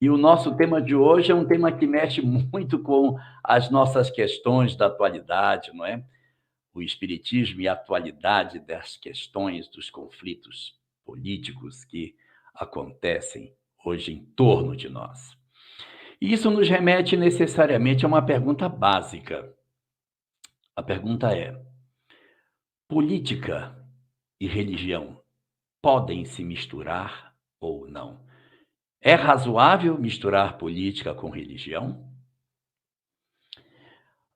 E o nosso tema de hoje é um tema que mexe muito com as nossas questões da atualidade, não é? O espiritismo e a atualidade das questões, dos conflitos políticos que acontecem hoje em torno de nós. E isso nos remete necessariamente a uma pergunta básica. A pergunta é: política e religião podem se misturar ou não? É razoável misturar política com religião?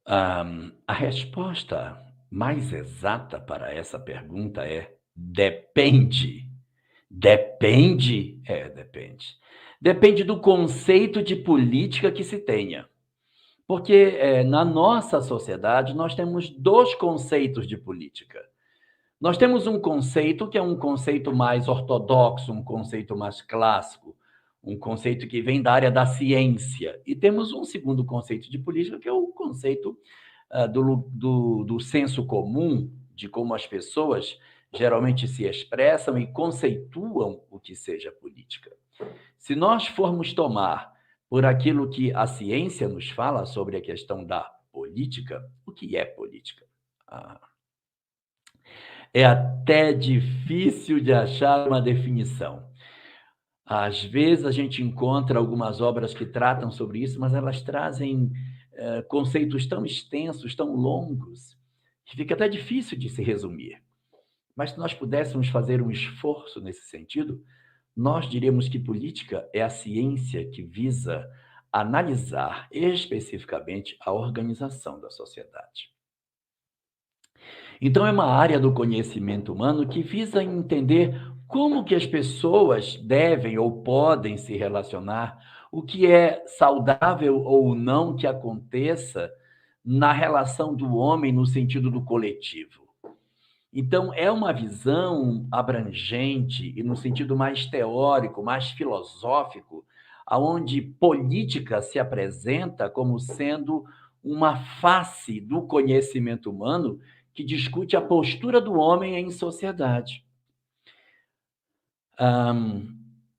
A resposta mais exata para essa pergunta é: depende. Depende? Depende. Depende do conceito de política que se tenha. Porque na nossa sociedade nós temos dois conceitos de política. Nós temos um conceito que é um conceito mais ortodoxo, um conceito mais clássico, um conceito que vem da área da ciência. E temos um segundo conceito de política, que é o conceito do senso comum, de como as pessoas geralmente se expressam e conceituam o que seja política. Se nós formos tomar por aquilo que a ciência nos fala sobre a questão da política, o que é política? Ah, é até difícil de achar uma definição. Às vezes a gente encontra algumas obras que tratam sobre isso, mas elas trazem conceitos tão extensos, tão longos, que fica até difícil de se resumir. Mas se nós pudéssemos fazer um esforço nesse sentido, nós diríamos que política é a ciência que visa analisar especificamente a organização da sociedade. Então, é uma área do conhecimento humano que visa entender como que as pessoas devem ou podem se relacionar, o que é saudável ou não que aconteça na relação do homem no sentido do coletivo. Então, é uma visão abrangente e no sentido mais teórico, mais filosófico, aonde política se apresenta como sendo uma face do conhecimento humano que discute a postura do homem em sociedade.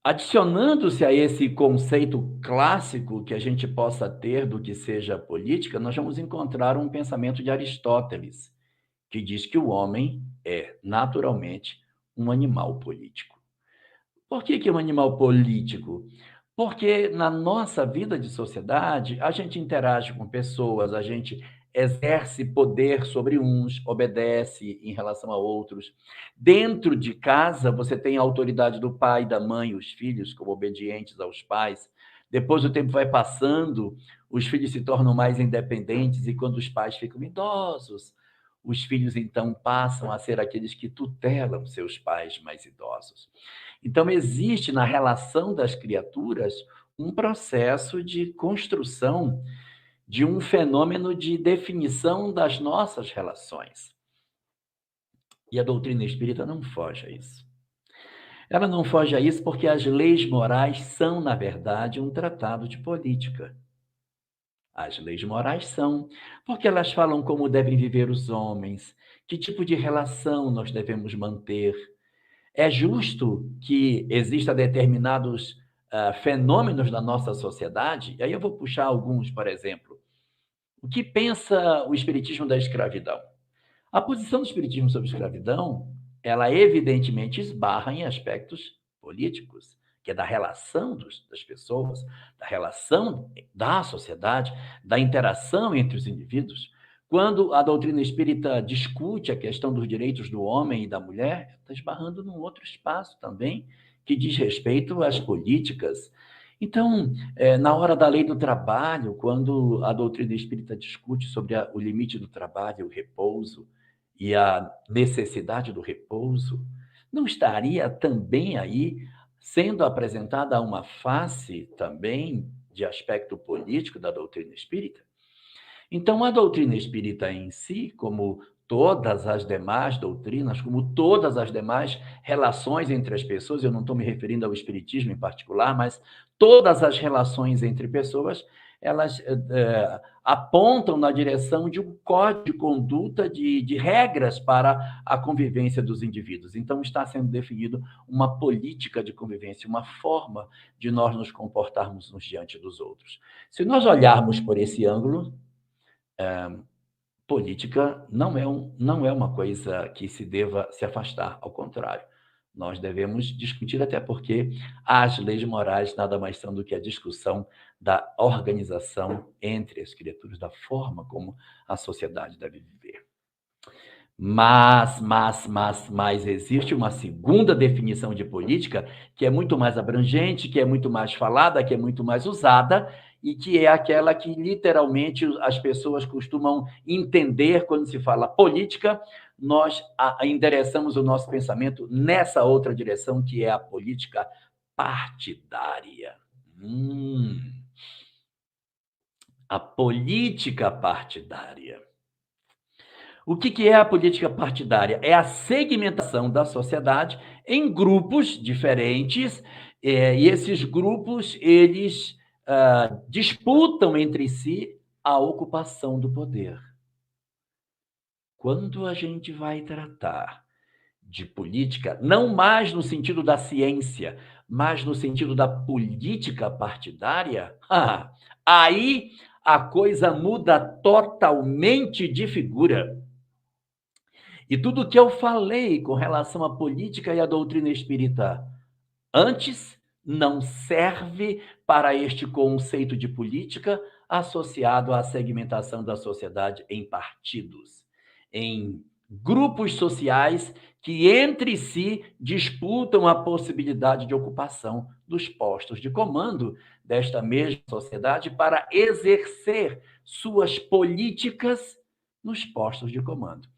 Adicionando-se a esse conceito clássico que a gente possa ter do que seja política, nós vamos encontrar um pensamento de Aristóteles, que diz que o homem é, naturalmente, um animal político. Por que é um animal político? Porque na nossa vida de sociedade, a gente interage com pessoas, a gente exerce poder sobre uns, obedece em relação a outros. Dentro de casa, você tem a autoridade do pai, da mãe, os filhos como obedientes aos pais. Depois o tempo vai passando, os filhos se tornam mais independentes e quando os pais ficam idosos, os filhos então passam a ser aqueles que tutelam seus pais mais idosos. Então, existe na relação das criaturas um processo de construção de um fenômeno de definição das nossas relações. E a doutrina espírita não foge a isso. Ela não foge a isso porque as leis morais são, na verdade, um tratado de política. As leis morais são, porque elas falam como devem viver os homens, que tipo de relação nós devemos manter. É justo que exista determinados fenômenos na nossa sociedade, e aí eu vou puxar alguns, por exemplo. O que pensa o espiritismo da escravidão? A posição do espiritismo sobre a escravidão, ela evidentemente esbarra em aspectos políticos, que é da relação das pessoas, da relação da sociedade, da interação entre os indivíduos. Quando a doutrina espírita discute a questão dos direitos do homem e da mulher, está esbarrando num outro espaço também, que diz respeito às políticas. Então, na hora da lei do trabalho, quando a doutrina espírita discute sobre o limite do trabalho, o repouso, e a necessidade do repouso, não estaria também aí sendo apresentada uma face também de aspecto político da doutrina espírita? Então, a doutrina espírita em si, como todas as demais doutrinas, como todas as demais relações entre as pessoas, eu não estou me referindo ao espiritismo em particular, mas todas as relações entre pessoas, elas apontam na direção de um código de conduta, de regras para a convivência dos indivíduos. Então, está sendo definido uma política de convivência, uma forma de nós nos comportarmos uns diante dos outros. Se nós olharmos por esse ângulo, política não é uma coisa que se deva se afastar, ao contrário. Nós devemos discutir, até porque as leis morais nada mais são do que a discussão da organização entre as criaturas, da forma como a sociedade deve viver. Mas existe uma segunda definição de política que é muito mais abrangente, que é muito mais falada, que é muito mais usada, e que é aquela que literalmente as pessoas costumam entender quando se fala política. Nós endereçamos o nosso pensamento nessa outra direção, que é a política partidária. A política partidária. O que é a política partidária? É a segmentação da sociedade em grupos diferentes, e esses grupos, eles disputam entre si a ocupação do poder. Quando a gente vai tratar de política, não mais no sentido da ciência, mas no sentido da política partidária, aí a coisa muda totalmente de figura. E tudo o que eu falei com relação à política e à doutrina espírita antes não serve para este conceito de política associado à segmentação da sociedade em partidos, em grupos sociais que entre si disputam a possibilidade de ocupação dos postos de comando desta mesma sociedade para exercer suas políticas nos postos de comando.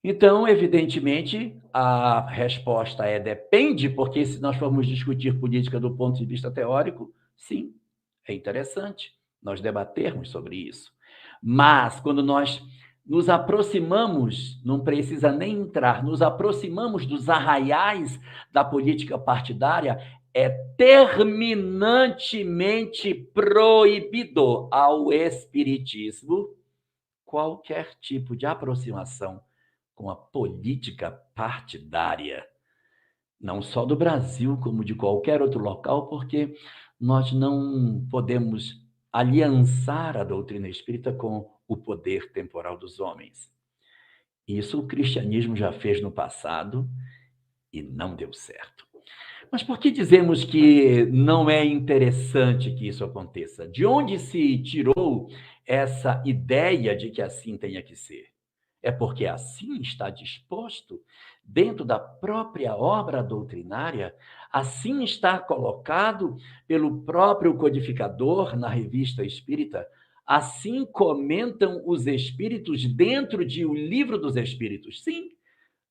Então, evidentemente, a resposta é depende, porque se nós formos discutir política do ponto de vista teórico, sim, é interessante nós debatermos sobre isso. Mas, quando nós nos aproximamos, não precisa nem entrar, nos aproximamos dos arraiais da política partidária, é terminantemente proibido ao espiritismo qualquer tipo de aproximação com a política partidária, não só do Brasil, como de qualquer outro local, porque nós não podemos aliançar a doutrina espírita com o poder temporal dos homens. Isso o cristianismo já fez no passado e não deu certo. Mas por que dizemos que não é interessante que isso aconteça? De onde se tirou essa ideia de que assim tenha que ser? É porque assim está disposto dentro da própria obra doutrinária, assim está colocado pelo próprio codificador na Revista Espírita, assim comentam os espíritos dentro de O Livro dos Espíritos. Sim,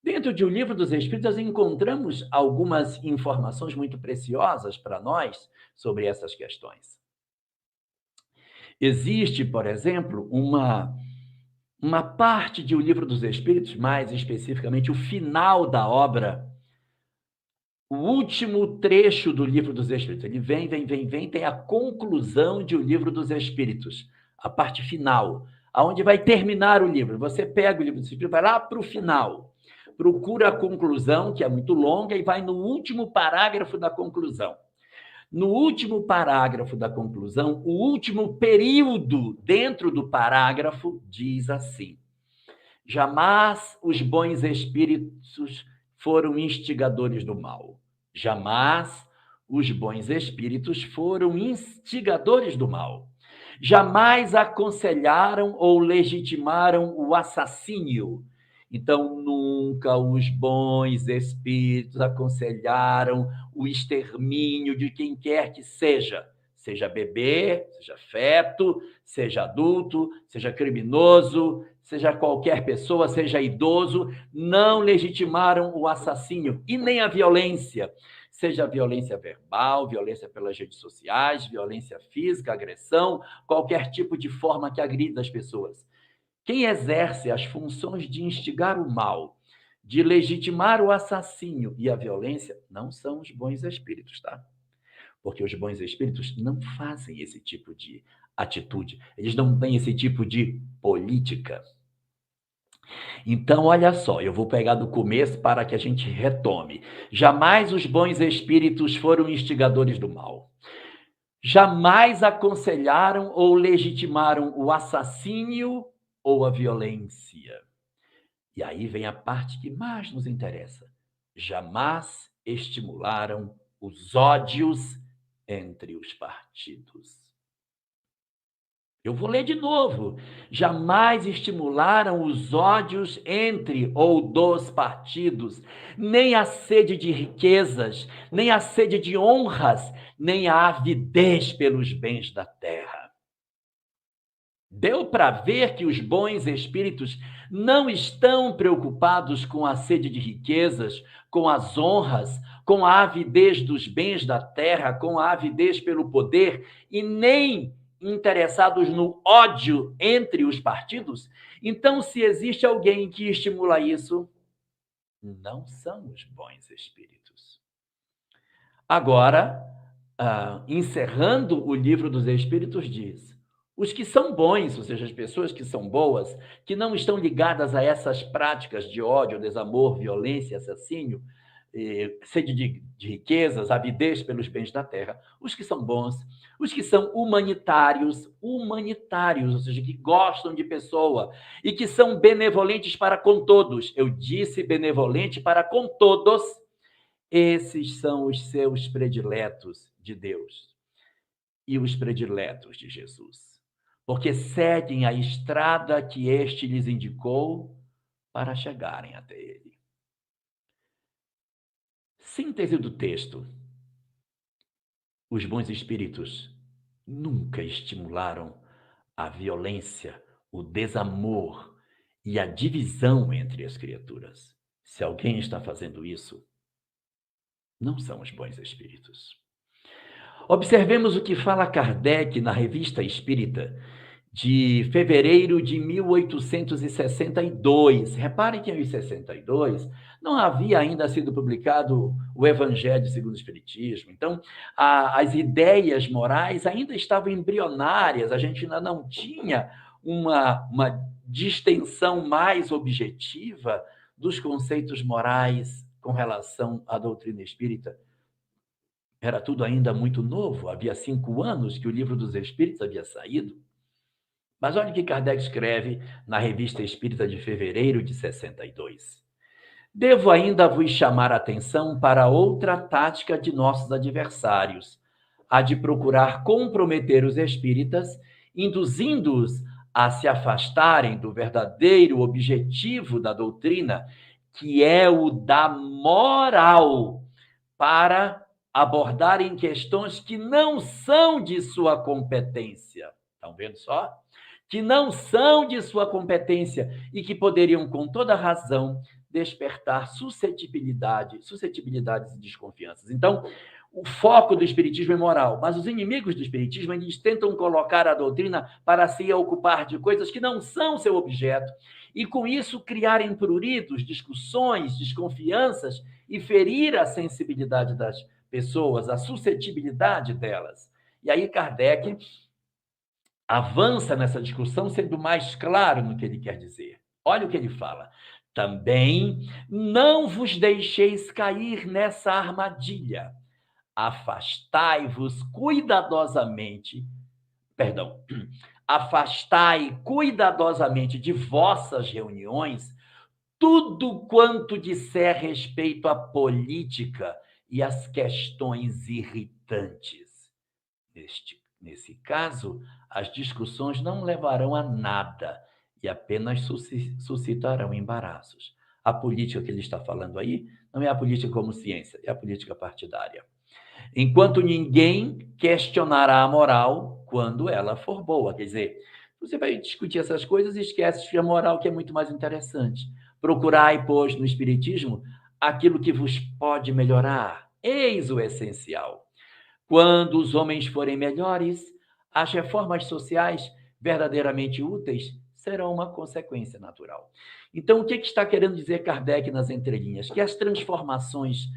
dentro de O Livro dos Espíritos encontramos algumas informações muito preciosas para nós sobre essas questões. Existe, por exemplo, uma parte de O Livro dos Espíritos, mais especificamente o final da obra, o último trecho do Livro dos Espíritos. Ele vem, tem a conclusão de O Livro dos Espíritos, a parte final, aonde vai terminar o livro. Você pega o Livro dos Espíritos, vai lá para o final, procura a conclusão, que é muito longa, e vai no último parágrafo da conclusão. No último parágrafo da conclusão, o último período dentro do parágrafo diz assim: jamais os bons espíritos foram instigadores do mal. Jamais os bons espíritos foram instigadores do mal. Jamais aconselharam ou legitimaram o assassínio. Então, nunca os bons espíritos aconselharam o extermínio de quem quer que seja bebê, seja feto, seja adulto, seja criminoso, seja qualquer pessoa, seja idoso, não legitimaram o assassínio e nem a violência, seja violência verbal, violência pelas redes sociais, violência física, agressão, qualquer tipo de forma que agrida as pessoas. Quem exerce as funções de instigar o mal, de legitimar o assassínio e a violência, não são os bons espíritos, tá? porque os bons espíritos não fazem esse tipo de atitude, eles não têm esse tipo de política. Então, olha só, eu vou pegar do começo para que a gente retome. Jamais os bons espíritos foram instigadores do mal. Jamais aconselharam ou legitimaram o assassínio ou a violência. E aí vem a parte que mais nos interessa. Jamais estimularam os ódios entre os partidos. Eu vou ler de novo. Jamais estimularam os ódios entre ou dos partidos, nem a sede de riquezas, nem a sede de honras, nem a avidez pelos bens da terra. Deu para ver que os bons espíritos não estão preocupados com a sede de riquezas, com as honras, com a avidez dos bens da terra, com a avidez pelo poder, e nem interessados no ódio entre os partidos? Então, se existe alguém que estimula isso, não são os bons espíritos. Agora, encerrando o livro dos Espíritos, diz: os que são bons, ou seja, as pessoas que são boas, que não estão ligadas a essas práticas de ódio, desamor, violência, assassínio, sede de riquezas, avidez pelos bens da terra, os que são bons, os que são humanitários, ou seja, que gostam de pessoa e que são benevolentes para com todos. Eu disse benevolente para com todos. Esses são os seus prediletos de Deus e os prediletos de Jesus, porque seguem a estrada que este lhes indicou para chegarem até ele. Síntese do texto: os bons espíritos nunca estimularam a violência, o desamor e a divisão entre as criaturas. Se alguém está fazendo isso, não são os bons espíritos. Observemos o que fala Kardec na Revista Espírita, de fevereiro de 1862. Reparem que em 62 não havia ainda sido publicado o Evangelho segundo o Espiritismo. Então, as ideias morais ainda estavam embrionárias, a gente ainda não tinha uma distensão mais objetiva dos conceitos morais com relação à doutrina espírita. Era tudo ainda muito novo, havia 5 anos que o Livro dos Espíritos havia saído. Mas olha o que Kardec escreve na Revista Espírita de fevereiro de 62. Devo ainda vos chamar a atenção para outra tática de nossos adversários, a de procurar comprometer os espíritas, induzindo-os a se afastarem do verdadeiro objetivo da doutrina, que é o da moral, para abordarem questões que não são de sua competência. Estão vendo só? Que não são de sua competência e que poderiam, com toda razão, despertar suscetibilidades e desconfianças. Então, o foco do espiritismo é moral, mas os inimigos do espiritismo, eles tentam colocar a doutrina para se ocupar de coisas que não são seu objeto e, com isso, criarem pruridos, discussões, desconfianças e ferir a sensibilidade das pessoas, a suscetibilidade delas. E aí Kardec avança nessa discussão sendo mais claro no que ele quer dizer. Olha o que ele fala: também não vos deixeis cair nessa armadilha. Afastai-vos cuidadosamente, perdão, afastai cuidadosamente de vossas reuniões tudo quanto disser respeito à política e às questões irritantes. Nesse caso, as discussões não levarão a nada e apenas suscitarão embaraços. A política que ele está falando aí não é a política como ciência, é a política partidária. Enquanto ninguém questionará a moral quando ela for boa. Quer dizer, você vai discutir essas coisas e esquece de a moral, que é muito mais interessante. Procurai, pois, no Espiritismo aquilo que vos pode melhorar. Eis o essencial. Quando os homens forem melhores, as reformas sociais verdadeiramente úteis serão uma consequência natural. Então, o que está querendo dizer Kardec nas entrelinhas? Que as transformações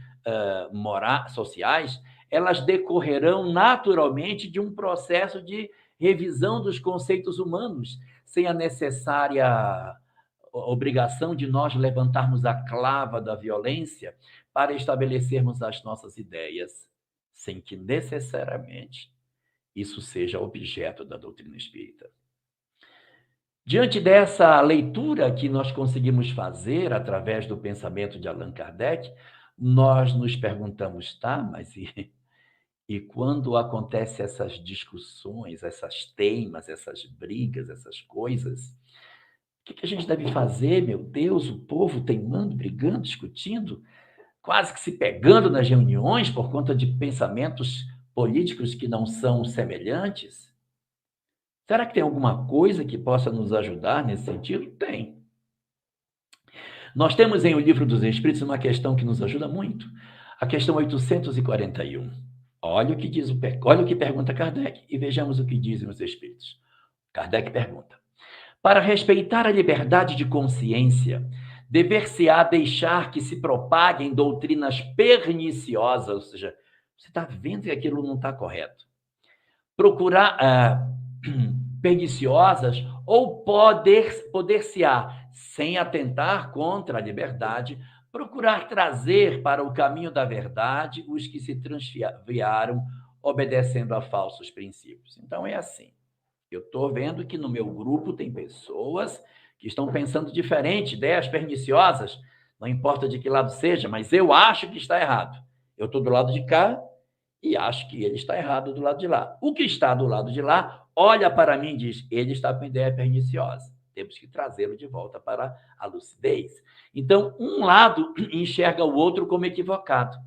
sociais, elas decorrerão naturalmente de um processo de revisão dos conceitos humanos, sem a necessária obrigação de nós levantarmos a clava da violência para estabelecermos as nossas ideias, sem que necessariamente isso seja objeto da doutrina espírita. Diante dessa leitura que nós conseguimos fazer através do pensamento de Allan Kardec, nós nos perguntamos, tá, mas e quando acontecem essas discussões, essas teimas, essas brigas, essas coisas, o que a gente deve fazer, meu Deus? O povo teimando, brigando, discutindo, quase que se pegando nas reuniões por conta de pensamentos políticos que não são semelhantes? Será que tem alguma coisa que possa nos ajudar nesse sentido? Tem. Nós temos em O Livro dos Espíritos uma questão que nos ajuda muito, a questão 841. Olha o que diz olha o que pergunta Kardec e vejamos o que dizem os Espíritos. Kardec pergunta: para respeitar a liberdade de consciência, dever-se-á deixar que se propaguem doutrinas perniciosas, ou seja, você está vendo que aquilo não está correto. Procurar perniciosas ou poder-se-á, sem atentar contra a liberdade, procurar trazer para o caminho da verdade os que se transviaram obedecendo a falsos princípios. Então é assim. Eu estou vendo que no meu grupo tem pessoas que estão pensando diferente, ideias perniciosas, não importa de que lado seja, mas eu acho que está errado. Eu estou do lado de cá e acho que ele está errado do lado de lá. O que está do lado de lá olha para mim e diz: ele está com ideia perniciosa. Temos que trazê-lo de volta para a lucidez. Então, um lado enxerga o outro como equivocado.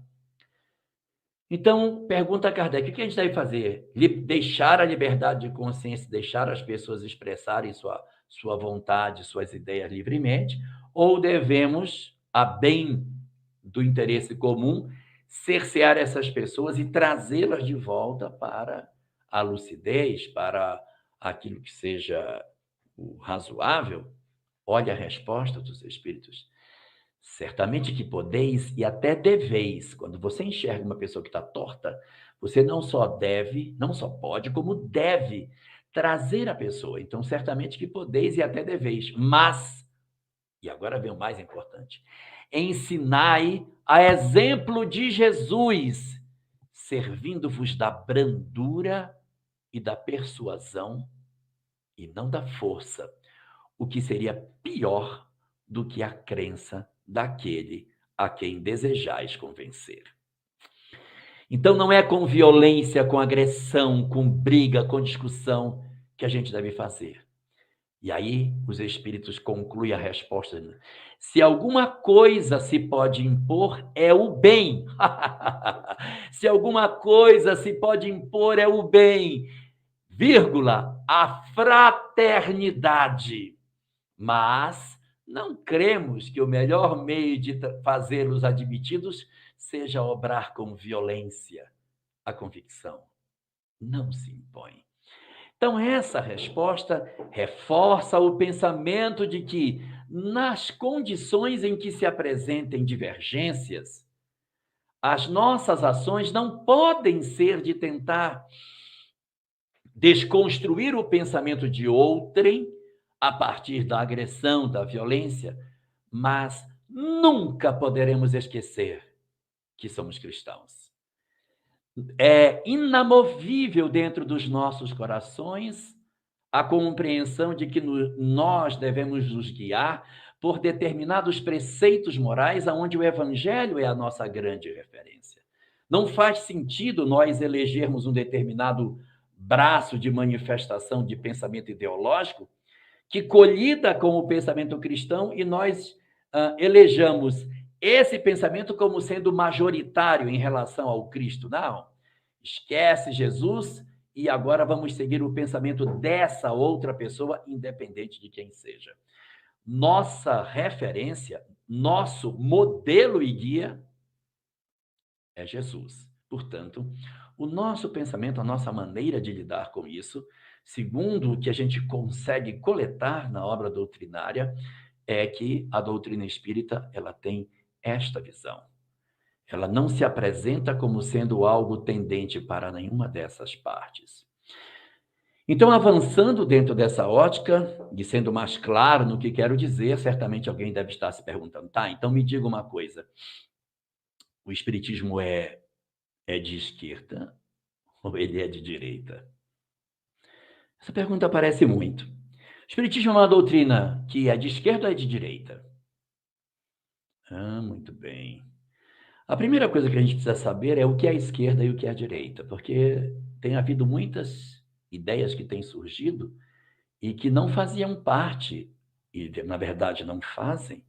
Então, pergunta a Kardec: o que a gente deve fazer? Deixar a liberdade de consciência, deixar as pessoas expressarem sua vontade, suas ideias livremente, ou devemos, a bem do interesse comum, cercear essas pessoas e trazê-las de volta para a lucidez, para aquilo que seja o razoável? Olha a resposta dos Espíritos. Certamente que podeis e até deveis. Quando você enxerga uma pessoa que está torta, você não só deve, não só pode, como deve trazer a pessoa. Então, certamente que podeis e até deveis. Mas, e agora vem o mais importante, ensinai a exemplo de Jesus, servindo-vos da brandura e da persuasão e não da força, o que seria pior do que a crença daquele a quem desejais convencer. Então, não é com violência, com agressão, com briga, com discussão que a gente deve fazer. E aí, os Espíritos concluem a resposta: se alguma coisa se pode impor, é o bem. Se alguma coisa se pode impor, é o bem, vírgula, a fraternidade. Mas não cremos que o melhor meio de fazê-los admitidos seja obrar com violência. A convicção não se impõe. Então, essa resposta reforça o pensamento de que, nas condições em que se apresentem divergências, as nossas ações não podem ser de tentar desconstruir o pensamento de outrem a partir da agressão, da violência, mas nunca poderemos esquecer que somos cristãos. É inamovível dentro dos nossos corações a compreensão de que nós devemos nos guiar por determinados preceitos morais aonde o evangelho é a nossa grande referência. Não faz sentido nós elegermos um determinado braço de manifestação de pensamento ideológico que colida com o pensamento cristão e nós elejamos esse pensamento como sendo majoritário em relação ao Cristo. Não. Esquece Jesus e agora vamos seguir o pensamento dessa outra pessoa, independente de quem seja. Nossa referência, nosso modelo e guia é Jesus. Portanto, o nosso pensamento, a nossa maneira de lidar com isso, segundo o que a gente consegue coletar na obra doutrinária, é que a doutrina espírita ela tem esta visão. Ela não se apresenta como sendo algo tendente para nenhuma dessas partes. Então, avançando dentro dessa ótica, e sendo mais claro no que quero dizer, certamente alguém deve estar se perguntando, tá, então me diga uma coisa, o espiritismo é de esquerda ou ele é de direita? Essa pergunta aparece muito. O espiritismo é uma doutrina que é de esquerda ou é de direita? Ah, muito bem. A primeira coisa que a gente precisa saber é o que é a esquerda e o que é a direita, porque tem havido muitas ideias que têm surgido e que não faziam parte, e na verdade não fazem,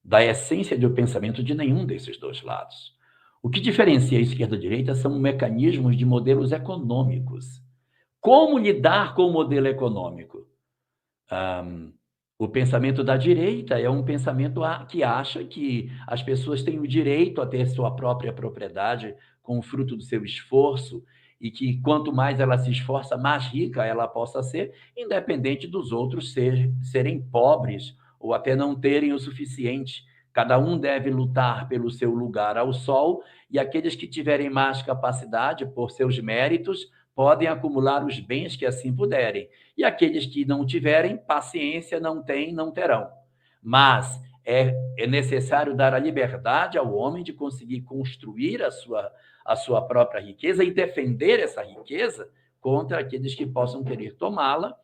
da essência do pensamento de nenhum desses dois lados. O que diferencia a esquerda e a direita são mecanismos de modelos econômicos. Como lidar com o modelo econômico? Hã, o pensamento da direita é um pensamento que acha que as pessoas têm o direito a ter sua própria propriedade com o fruto do seu esforço e que quanto mais ela se esforça, mais rica ela possa ser, independente dos outros serem pobres ou até não terem o suficiente. Cada um deve lutar pelo seu lugar ao sol e aqueles que tiverem mais capacidade, por seus méritos, podem acumular os bens que assim puderem e aqueles que não tiverem, paciência, não têm, não terão. Mas é necessário dar a liberdade ao homem de conseguir construir a sua própria riqueza e defender essa riqueza contra aqueles que possam querer tomá-la,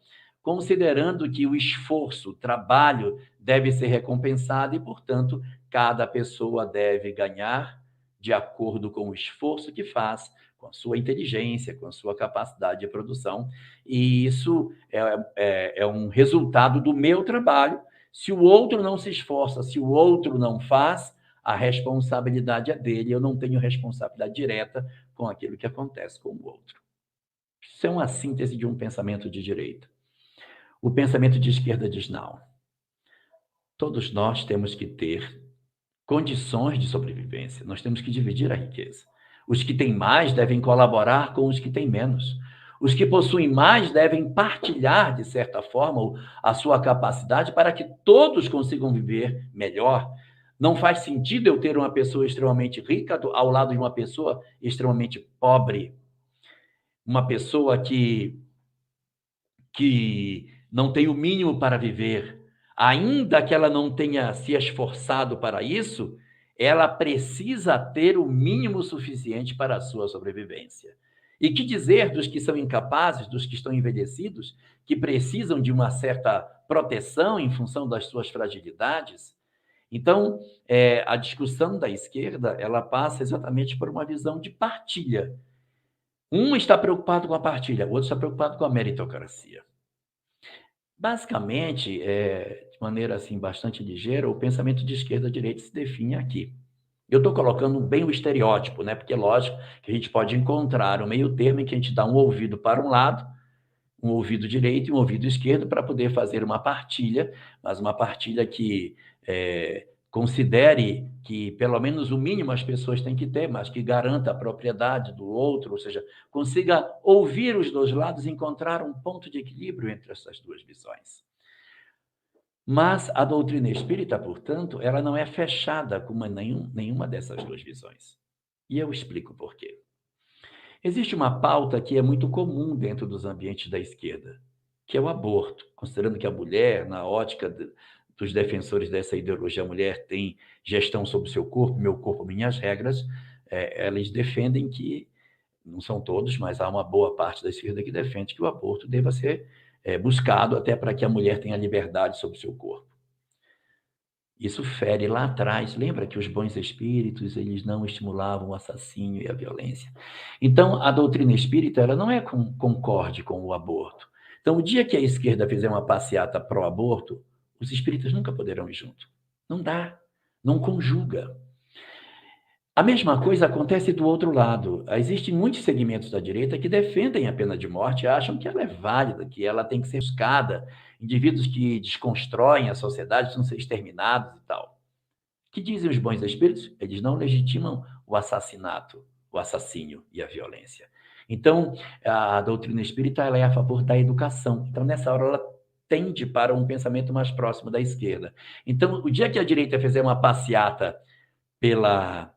considerando que o esforço, o trabalho deve ser recompensado e, portanto, cada pessoa deve ganhar de acordo com o esforço que faz, com a sua inteligência, com a sua capacidade de produção, e isso é um resultado do meu trabalho. Se o outro não se esforça, se o outro não faz, a responsabilidade é dele, eu não tenho responsabilidade direta com aquilo que acontece com o outro. Isso é uma síntese de um pensamento de direita. O pensamento de esquerda diz não. Todos nós temos que ter condições de sobrevivência, nós temos que dividir a riqueza. Os que têm mais devem colaborar com os que têm menos. Os que possuem mais devem partilhar, de certa forma, a sua capacidade para que todos consigam viver melhor. Não faz sentido eu ter uma pessoa extremamente rica ao lado de uma pessoa extremamente pobre, uma pessoa que não tem o mínimo para viver, ainda que ela não tenha se esforçado para isso, ela precisa ter o mínimo suficiente para a sua sobrevivência. E que dizer dos que são incapazes, dos que estão envelhecidos, que precisam de uma certa proteção em função das suas fragilidades? Então, a discussão da esquerda, ela passa exatamente por uma visão de partilha. Um está preocupado com a partilha, o outro está preocupado com a meritocracia. Basicamente, de maneira assim bastante ligeira, o pensamento de esquerda e direita se define aqui. Eu estou colocando bem o estereótipo, né? Porque é lógico que a gente pode encontrar um meio termo em que a gente dá um ouvido para um lado, um ouvido direito e um ouvido esquerdo para poder fazer uma partilha, mas uma partilha que considere que pelo menos o mínimo as pessoas têm que ter, mas que garanta a propriedade do outro, ou seja, consiga ouvir os dois lados e encontrar um ponto de equilíbrio entre essas duas visões. Mas a doutrina espírita, portanto, ela não é fechada com nenhuma dessas duas visões. E eu explico por quê. Existe uma pauta que é muito comum dentro dos ambientes da esquerda, que é o aborto, considerando que a mulher, na ótica dos defensores dessa ideologia, a mulher tem gestão sobre o seu corpo, meu corpo, minhas regras, eles defendem que, não são todos, mas há uma boa parte da esquerda que defende que o aborto deva ser buscado até para que a mulher tenha liberdade sobre o seu corpo. Isso fere lá atrás. Lembra que os bons espíritos, eles não estimulavam o assassínio e a violência? Então, a doutrina espírita, ela não é concorde com o aborto. Então, o dia que a esquerda fizer uma passeata pró-aborto, os espíritas nunca poderão ir junto. Não dá, não conjuga. A mesma coisa acontece do outro lado. Existem muitos segmentos da direita que defendem a pena de morte e acham que ela é válida, que ela tem que ser buscada. Indivíduos que desconstroem a sociedade precisam ser exterminados e tal. O que dizem os bons espíritos? Eles não legitimam o assassinato, o assassínio e a violência. Então, a doutrina espírita ela é a favor da educação. Então, nessa hora, ela tende para um pensamento mais próximo da esquerda. Então, o dia que a direita fizer uma passeata pela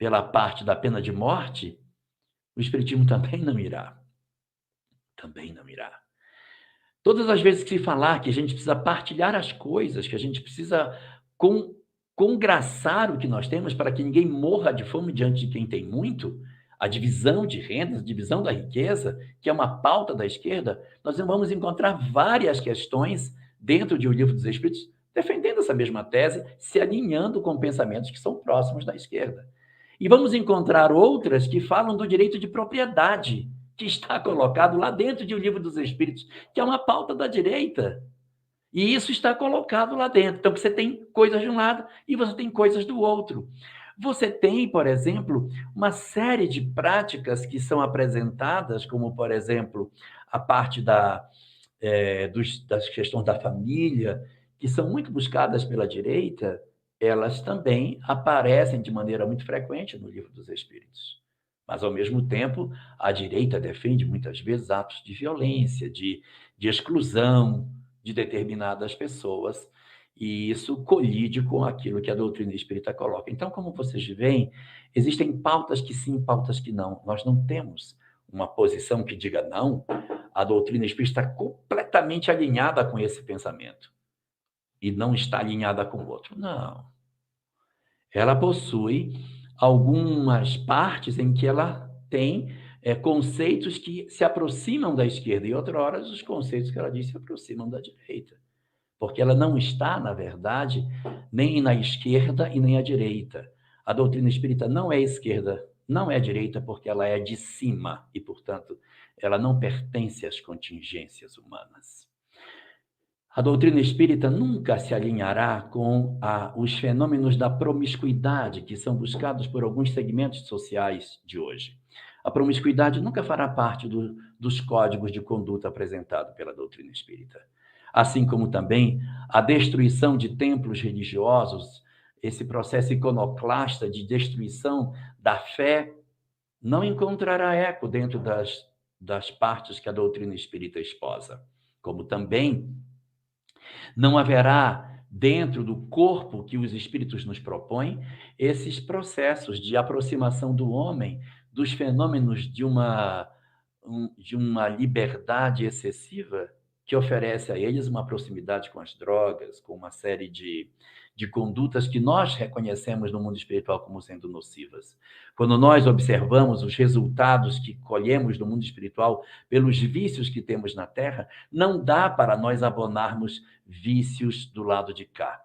pela parte da pena de morte, o Espiritismo também não irá. Também não irá. Todas as vezes que se falar que a gente precisa partilhar as coisas, que a gente precisa con congraçar o que nós temos para que ninguém morra de fome diante de quem tem muito, a divisão de rendas, a divisão da riqueza, que é uma pauta da esquerda, nós vamos encontrar várias questões dentro de O Livro dos Espíritos defendendo essa mesma tese, se alinhando com pensamentos que são próximos da esquerda. E vamos encontrar outras que falam do direito de propriedade, que está colocado lá dentro de O Livro dos Espíritos, que é uma pauta da direita. E isso está colocado lá dentro. Então, você tem coisas de um lado e você tem coisas do outro. Você tem, por exemplo, uma série de práticas que são apresentadas, como, por exemplo, a parte das questões da família, que são muito buscadas pela direita, elas também aparecem de maneira muito frequente no Livro dos Espíritos. Mas, ao mesmo tempo, a direita defende muitas vezes atos de violência, de exclusão de determinadas pessoas, e isso colide com aquilo que a doutrina espírita coloca. Então, como vocês veem, existem pautas que sim, pautas que não. Nós não temos uma posição que diga não. A doutrina espírita está completamente alinhada com esse pensamento e não está alinhada com o outro. Não. Ela possui algumas partes em que ela tem conceitos que se aproximam da esquerda e outras horas os conceitos que ela diz se aproximam da direita. Porque ela não está, na verdade, nem na esquerda e nem à direita. A doutrina espírita não é esquerda, não é direita, porque ela é de cima e, portanto, ela não pertence às contingências humanas. A doutrina espírita nunca se alinhará com os fenômenos da promiscuidade que são buscados por alguns segmentos sociais de hoje. A promiscuidade nunca fará parte dos códigos de conduta apresentados pela doutrina espírita. Assim como também a destruição de templos religiosos, esse processo iconoclasta de destruição da fé, não encontrará eco dentro das partes que a doutrina espírita esposa. Como também não haverá, dentro do corpo que os espíritos nos propõem, esses processos de aproximação do homem dos fenômenos de uma liberdade excessiva que oferece a eles uma proximidade com as drogas, com uma série de condutas que nós reconhecemos no mundo espiritual como sendo nocivas. Quando nós observamos os resultados que colhemos no mundo espiritual pelos vícios que temos na Terra, não dá para nós abonarmos vícios do lado de cá.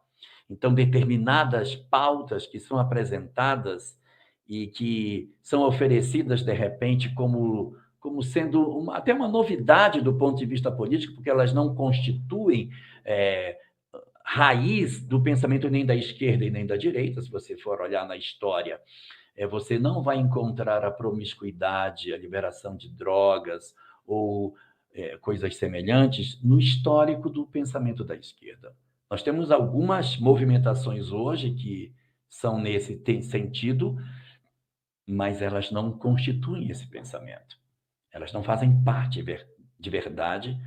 Então, determinadas pautas que são apresentadas e que são oferecidas, de repente, como sendo até uma novidade do ponto de vista político, porque elas não constituem raiz do pensamento nem da esquerda e nem da direita. Se você for olhar na história, você não vai encontrar a promiscuidade, a liberação de drogas ou coisas semelhantes no histórico do pensamento da esquerda. Nós temos algumas movimentações hoje que são nesse sentido, mas elas não constituem esse pensamento. Elas não fazem parte de verdade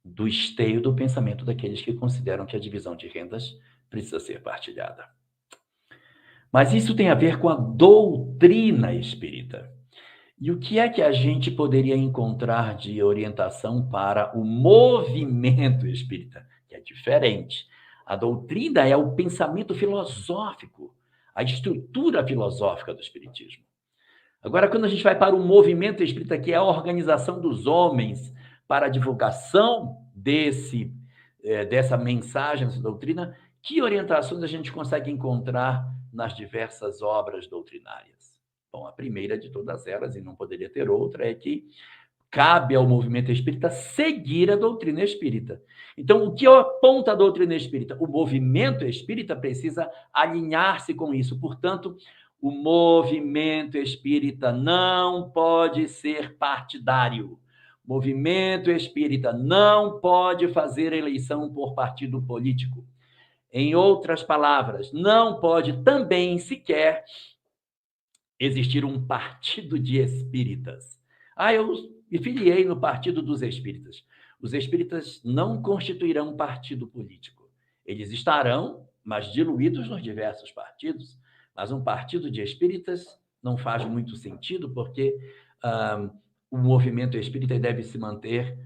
do esteio do pensamento daqueles que consideram que a divisão de rendas precisa ser partilhada. Mas isso tem a ver com a doutrina espírita. E o que é que a gente poderia encontrar de orientação para o movimento espírita? Que é diferente. A doutrina é o pensamento filosófico, a estrutura filosófica do espiritismo. Agora, quando a gente vai para o movimento espírita, que é a organização dos homens para a divulgação dessa mensagem, dessa doutrina, que orientações a gente consegue encontrar nas diversas obras doutrinárias? Bom, a primeira de todas elas, e não poderia ter outra, é que cabe ao movimento espírita seguir a doutrina espírita. Então, o que aponta a doutrina espírita? O movimento espírita precisa alinhar-se com isso. Portanto, o movimento espírita não pode ser partidário. O movimento espírita não pode fazer eleição por partido político. Em outras palavras, não pode também sequer existir um partido de espíritas. Eu me filiei no Partido dos Espíritas. Os espíritas não constituirão um partido político. Eles estarão, mas diluídos nos diversos partidos, Mas um partido de espíritas não faz muito sentido, porque ah, o movimento espírita deve se manter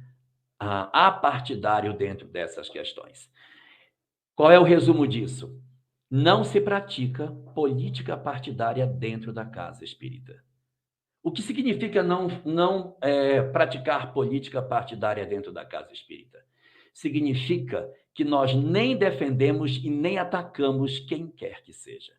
apartidário dentro dessas questões. Qual é o resumo disso? Não se pratica política partidária dentro da casa espírita. O que significa não praticar política partidária dentro da casa espírita? Significa que nós nem defendemos e nem atacamos quem quer que seja.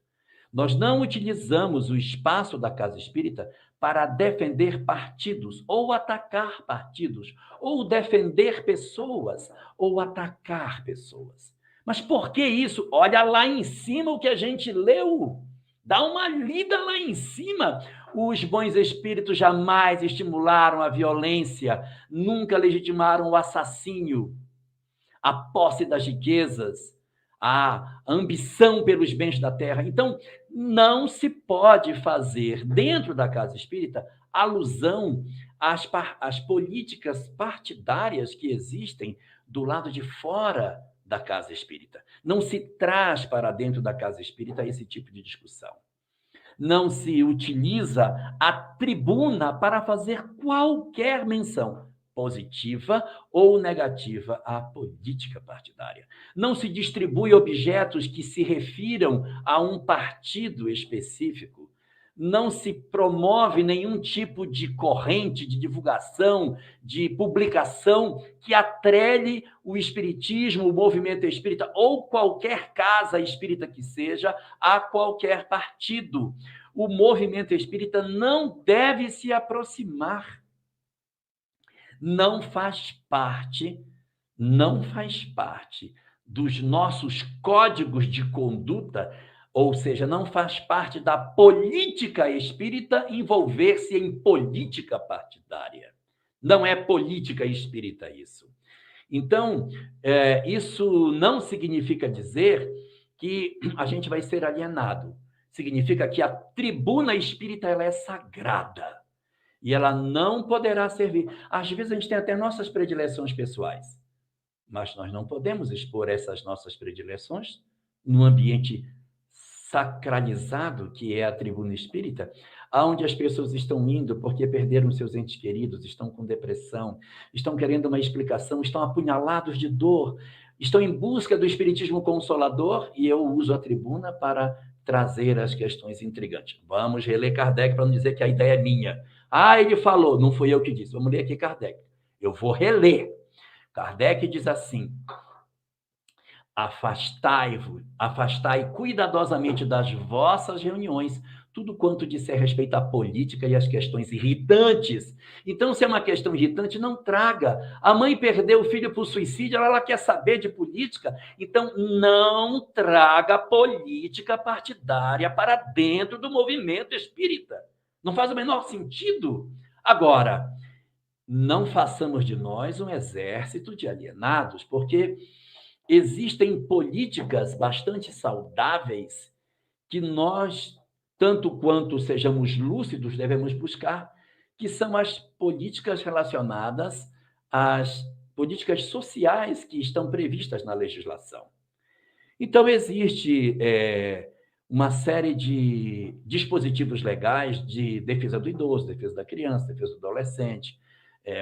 Nós não utilizamos o espaço da casa espírita para defender partidos, ou atacar partidos, ou defender pessoas, ou atacar pessoas. Mas por que isso? Olha lá em cima o que a gente leu. Dá uma lida lá em cima. Os bons espíritos jamais estimularam a violência, nunca legitimaram o assassínio, a posse das riquezas, a ambição pelos bens da terra. Então, não se pode fazer, dentro da casa espírita, alusão às políticas partidárias que existem do lado de fora da casa espírita. Não se traz para dentro da casa espírita esse tipo de discussão. Não se utiliza a tribuna para fazer qualquer menção, positiva ou negativa, à política partidária. Não se distribui objetos que se refiram a um partido específico. Não se promove nenhum tipo de corrente, de divulgação, de publicação que atrele o espiritismo, o movimento espírita ou qualquer casa espírita que seja a qualquer partido. O movimento espírita não deve se aproximar. Não faz parte dos nossos códigos de conduta, ou seja, não faz parte da política espírita envolver-se em política partidária. Não é política espírita isso. Então, isso não significa dizer que a gente vai ser alienado. Significa que a tribuna espírita ela é sagrada. E ela não poderá servir. Às vezes a gente tem até nossas predileções pessoais, mas nós não podemos expor essas nossas predileções no ambiente sacralizado que é a tribuna espírita, aonde as pessoas estão indo porque perderam seus entes queridos, estão com depressão, estão querendo uma explicação, estão apunhalados de dor, estão em busca do espiritismo consolador, e eu uso a tribuna para trazer as questões intrigantes. Vamos reler Kardec para não dizer que a ideia é minha. Ele falou, não fui eu que disse. Vamos ler aqui Kardec. Eu vou reler. Kardec diz assim: afastai cuidadosamente das vossas reuniões tudo quanto disser respeito à política e às questões irritantes. Então, se é uma questão irritante, não traga. A mãe perdeu o filho por suicídio, ela quer saber de política, então não traga política partidária para dentro do movimento espírita. Não faz o menor sentido. Agora, não façamos de nós um exército de alienados, porque existem políticas bastante saudáveis que nós, tanto quanto sejamos lúcidos, devemos buscar, que são as políticas relacionadas às políticas sociais que estão previstas na legislação. Então, existe uma série de dispositivos legais de defesa do idoso, defesa da criança, defesa do adolescente,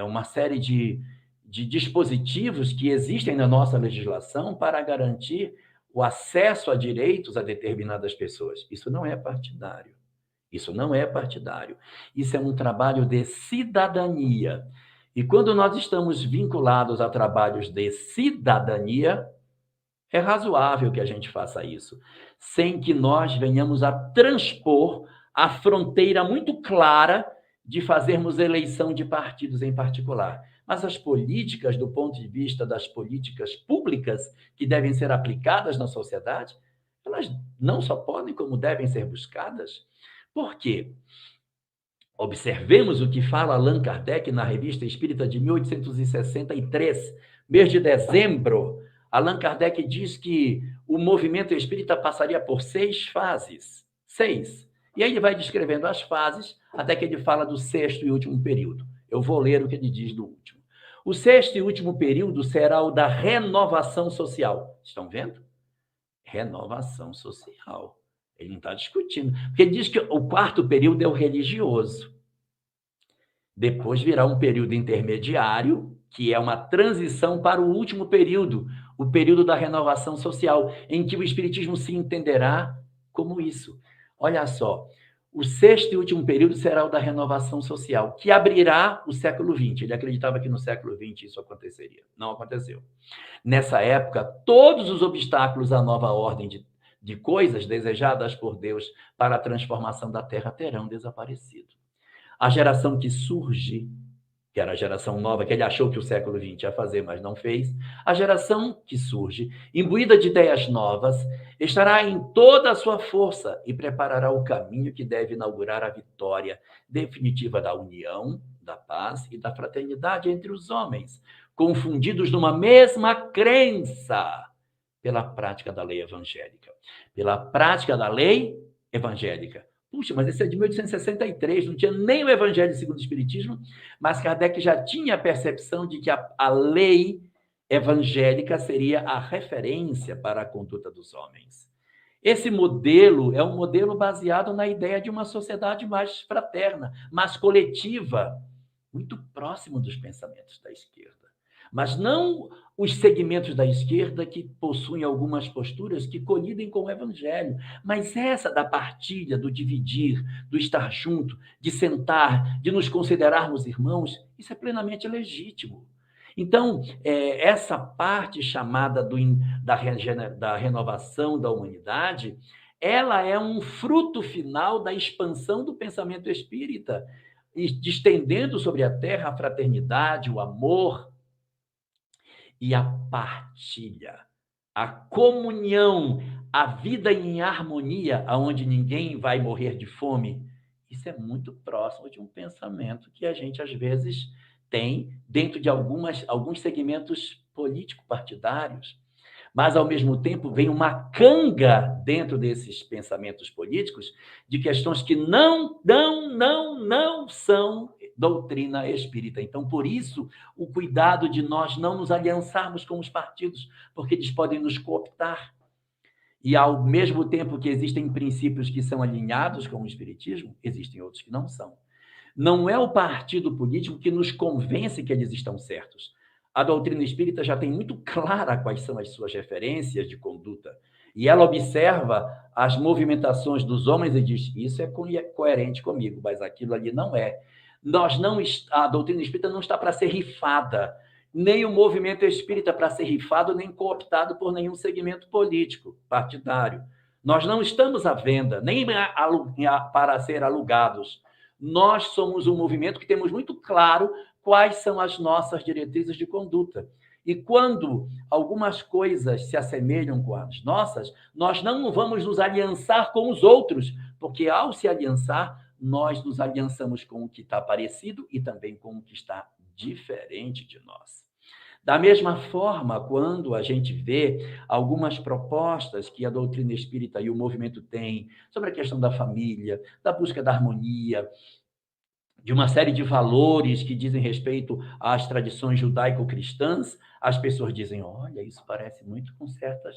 uma série de dispositivos que existem na nossa legislação para garantir o acesso a direitos a determinadas pessoas. Isso não é partidário. Isso não é partidário. Isso é um trabalho de cidadania. E quando nós estamos vinculados a trabalhos de cidadania, é razoável que a gente faça isso, sem que nós venhamos a transpor a fronteira muito clara de fazermos eleição de partidos em particular. Mas as políticas, do ponto de vista das políticas públicas que devem ser aplicadas na sociedade, elas não só podem, como devem ser buscadas. Por quê? Observemos o que fala Allan Kardec na Revista Espírita de 1863, mês de dezembro. Allan Kardec diz que o movimento espírita passaria por 6 fases. 6. E aí ele vai descrevendo as fases, até que ele fala do 6º e último período. Eu vou ler o que ele diz do último. O 6º e último período será o da renovação social. Estão vendo? Renovação social. Ele não está discutindo. Porque ele diz que o quarto período é o religioso. Depois virá um período intermediário, que é uma transição para o último período, o período da renovação social, em que o Espiritismo se entenderá como isso. Olha só, o sexto e último período será o da renovação social, que abrirá o século XX. Ele acreditava que no século XX isso aconteceria. Não aconteceu. Nessa época, todos os obstáculos à nova ordem de coisas desejadas por Deus para a transformação da Terra terão desaparecido. A geração que surge, que era a geração nova, que ele achou que o século XX ia fazer, mas não fez, a geração que surge, imbuída de ideias novas, estará em toda a sua força e preparará o caminho que deve inaugurar a vitória definitiva da união, da paz e da fraternidade entre os homens, confundidos numa mesma crença pela prática da lei evangélica. Pela prática da lei evangélica. Puxa, mas esse é de 1863, não tinha nem o Evangelho segundo o Espiritismo, mas Kardec já tinha a percepção de que a lei evangélica seria a referência para a conduta dos homens. Esse modelo é um modelo baseado na ideia de uma sociedade mais fraterna, mais coletiva, muito próximo dos pensamentos da esquerda. Mas não os segmentos da esquerda que possuem algumas posturas que colidem com o evangelho, mas essa da partilha, do dividir, do estar junto, de sentar, de nos considerarmos irmãos, isso é plenamente legítimo. Então, essa parte chamada da renovação da humanidade, ela é um fruto final da expansão do pensamento espírita, estendendo sobre a terra a fraternidade, o amor e a partilha, a comunhão, a vida em harmonia, aonde ninguém vai morrer de fome. Isso é muito próximo de um pensamento que a gente, às vezes, tem dentro de alguns segmentos político-partidários. Mas, ao mesmo tempo, vem uma canga dentro desses pensamentos políticos de questões que não são doutrina espírita. Então, por isso, o cuidado de nós não nos aliançarmos com os partidos, porque eles podem nos cooptar. E, ao mesmo tempo que existem princípios que são alinhados com o espiritismo, existem outros que não são. Não é o partido político que nos convence que eles estão certos. A doutrina espírita já tem muito clara quais são as suas referências de conduta. E ela observa as movimentações dos homens e diz: isso é coerente comigo, mas aquilo ali não é. A doutrina espírita não está para ser rifada, nem o movimento espírita para ser rifado, nem cooptado por nenhum segmento político, partidário. Nós não estamos à venda, nem para ser alugados. Nós somos um movimento que temos muito claro quais são as nossas diretrizes de conduta. E quando algumas coisas se assemelham com as nossas, nós não vamos nos aliançar com os outros, porque ao se aliançar, nós nos aliançamos com o que está parecido e também com o que está diferente de nós. Da mesma forma, quando a gente vê algumas propostas que a doutrina espírita e o movimento têm sobre a questão da família, da busca da harmonia, de uma série de valores que dizem respeito às tradições judaico-cristãs, as pessoas dizem: olha, isso parece muito com certas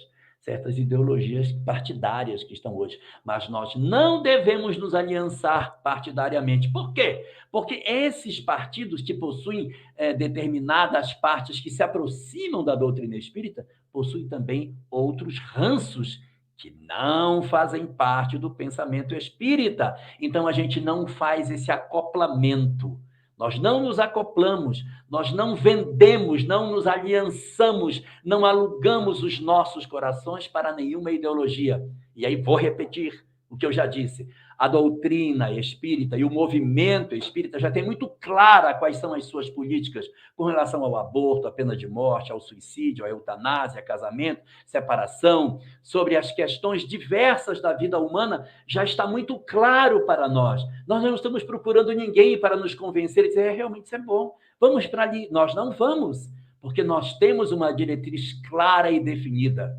ideologias partidárias que estão hoje. Mas nós não devemos nos aliançar partidariamente. Por quê? Porque esses partidos que possuem determinadas partes que se aproximam da doutrina espírita, possuem também outros ranços que não fazem parte do pensamento espírita. Então, a gente não faz esse acoplamento. Nós não nos acoplamos, nós não vendemos, não nos aliançamos, não alugamos os nossos corações para nenhuma ideologia. E aí vou repetir o que eu já disse. A doutrina espírita e o movimento espírita já tem muito clara quais são as suas políticas com relação ao aborto, à pena de morte, ao suicídio, à eutanásia, casamento, separação, sobre as questões diversas da vida humana, já está muito claro para nós. Nós não estamos procurando ninguém para nos convencer e dizer: realmente isso é bom, vamos para ali. Nós não vamos, porque nós temos uma diretriz clara e definida.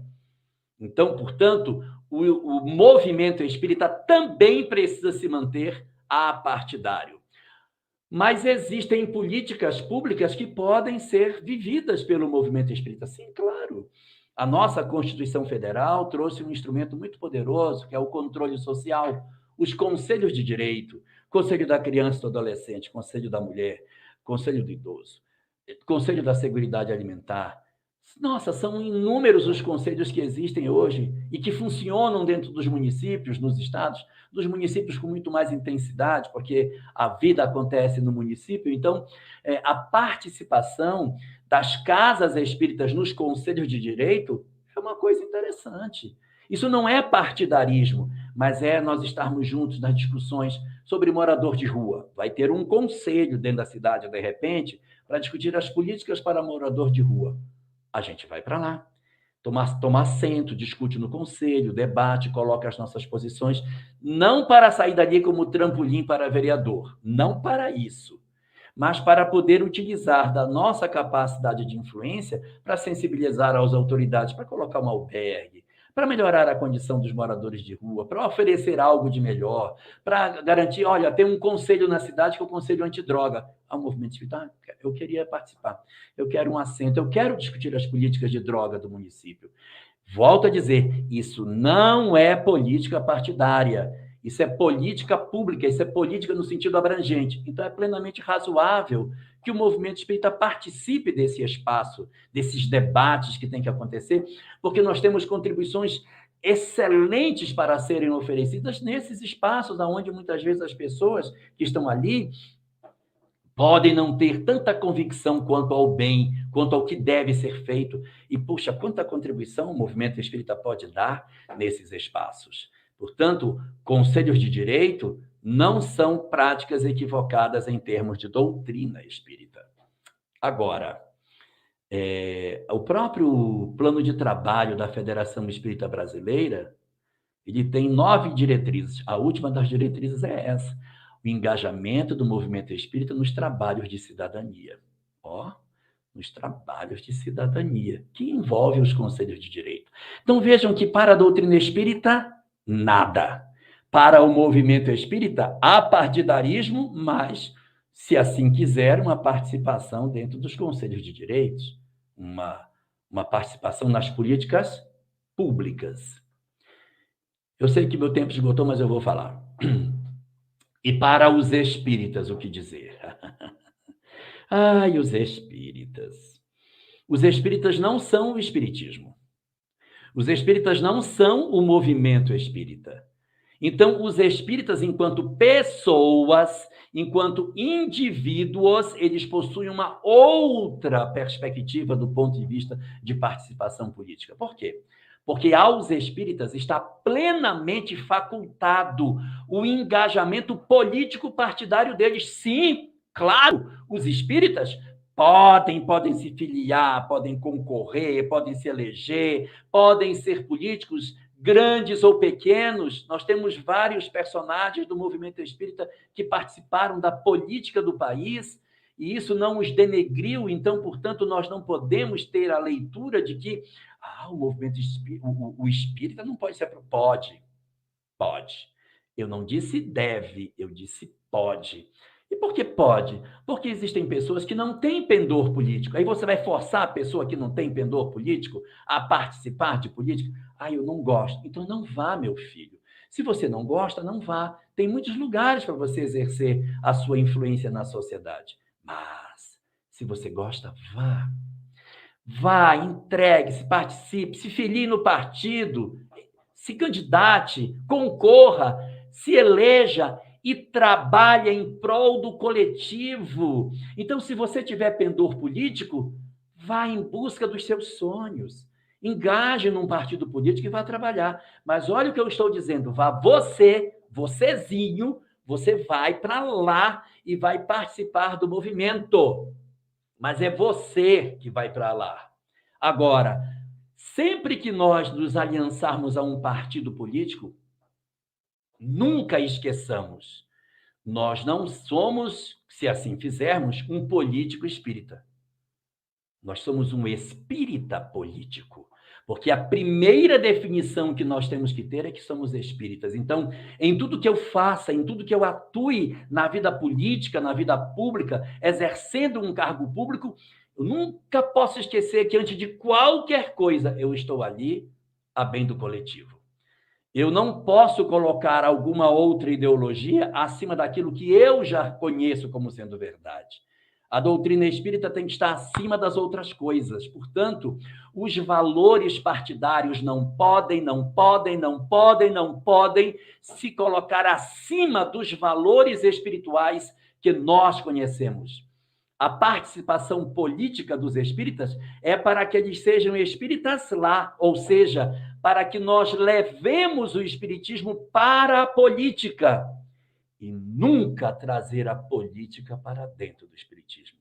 Então, portanto, o movimento espírita também precisa se manter apartidário. Mas existem políticas públicas que podem ser vividas pelo movimento espírita. Sim, claro. A nossa Constituição Federal trouxe um instrumento muito poderoso, que é o controle social, os conselhos de direito, Conselho da Criança e do Adolescente, Conselho da Mulher, Conselho do Idoso, Conselho da Seguridade Alimentar. Nossa, são inúmeros os conselhos que existem hoje e que funcionam dentro dos municípios, nos estados, dos municípios com muito mais intensidade, porque a vida acontece no município. Então, a participação das casas espíritas nos conselhos de direito é uma coisa interessante. Isso não é partidarismo, mas é nós estarmos juntos nas discussões sobre morador de rua. Vai ter um conselho dentro da cidade, de repente, para discutir as políticas para morador de rua. A gente vai para lá, toma assento, discute no conselho, debate, coloca as nossas posições, não para sair dali como trampolim para vereador, não para isso, mas para poder utilizar da nossa capacidade de influência para sensibilizar as autoridades, para colocar um albergue, para melhorar a condição dos moradores de rua, para oferecer algo de melhor, para garantir, olha, tem um conselho na cidade que é o Conselho Antidroga. O movimento espírita, eu queria participar, eu quero um assento, eu quero discutir as políticas de droga do município. Volto a dizer, isso não é política partidária, isso é política pública, isso é política no sentido abrangente. Então, é plenamente razoável que o movimento espírita participe desse espaço, desses debates que tem que acontecer, porque nós temos contribuições excelentes para serem oferecidas nesses espaços, onde muitas vezes as pessoas que estão ali podem não ter tanta convicção quanto ao bem, quanto ao que deve ser feito. E, puxa, quanta contribuição o movimento espírita pode dar nesses espaços. Portanto, conselhos de direito não são práticas equivocadas em termos de doutrina espírita. Agora, o próprio plano de trabalho da Federação Espírita Brasileira, ele tem 9 diretrizes. A última das diretrizes é essa: o engajamento do movimento espírita nos trabalhos de cidadania. Nos trabalhos de cidadania, que envolve os conselhos de direito. Então, vejam que para a doutrina espírita, nada. Para o movimento espírita, há partidarismo, mas, se assim quiser, uma participação dentro dos conselhos de direitos, uma participação nas políticas públicas. Eu sei que meu tempo esgotou, mas eu vou falar. E para os espíritas, o que dizer? Ai, os espíritas. Os espíritas não são o espiritismo. Os espíritas não são o movimento espírita. Então, os espíritas, enquanto pessoas, enquanto indivíduos, eles possuem uma outra perspectiva do ponto de vista de participação política. Por quê? Porque aos espíritas está plenamente facultado o engajamento político partidário deles. Sim, claro, os espíritas podem se filiar, podem concorrer, podem se eleger, podem ser políticos grandes ou pequenos. Nós temos vários personagens do movimento espírita que participaram da política do país, e isso não os denegriu. Então, portanto, nós não podemos ter a leitura de que o movimento espírita, o espírita não pode ser... Pode. Eu não disse deve, eu disse pode. E por que pode? Porque existem pessoas que não têm pendor político. Aí você vai forçar a pessoa que não tem pendor político a participar de política? Eu não gosto. Então não vá, meu filho. Se você não gosta, não vá. Tem muitos lugares para você exercer a sua influência na sociedade. Mas, se você gosta, vá. Vá, entregue-se, participe, se filie no partido, se candidate, concorra, se eleja e trabalha em prol do coletivo. Então, se você tiver pendor político, vá em busca dos seus sonhos. Engaje num partido político e vá trabalhar. Mas olha o que eu estou dizendo, vá vocêzinho, você vai para lá e vai participar do movimento. Mas é você que vai para lá. Agora, sempre que nós nos aliançarmos a um partido político, nunca esqueçamos, nós não somos, se assim fizermos, um político espírita. Nós somos um espírita político. Porque a primeira definição que nós temos que ter é que somos espíritas. Então, em tudo que eu faça, em tudo que eu atue na vida política, na vida pública, exercendo um cargo público, Eu nunca posso esquecer que antes de qualquer coisa eu estou ali a bem do coletivo. Eu não posso colocar alguma outra ideologia acima daquilo que eu já conheço como sendo verdade. A doutrina espírita tem que estar acima das outras coisas. Portanto, os valores partidários não podem se colocar acima dos valores espirituais que nós conhecemos. A participação política dos espíritas é para que eles sejam espíritas lá, ou seja, para que nós levemos o espiritismo para a política e nunca trazer a política para dentro do espiritismo.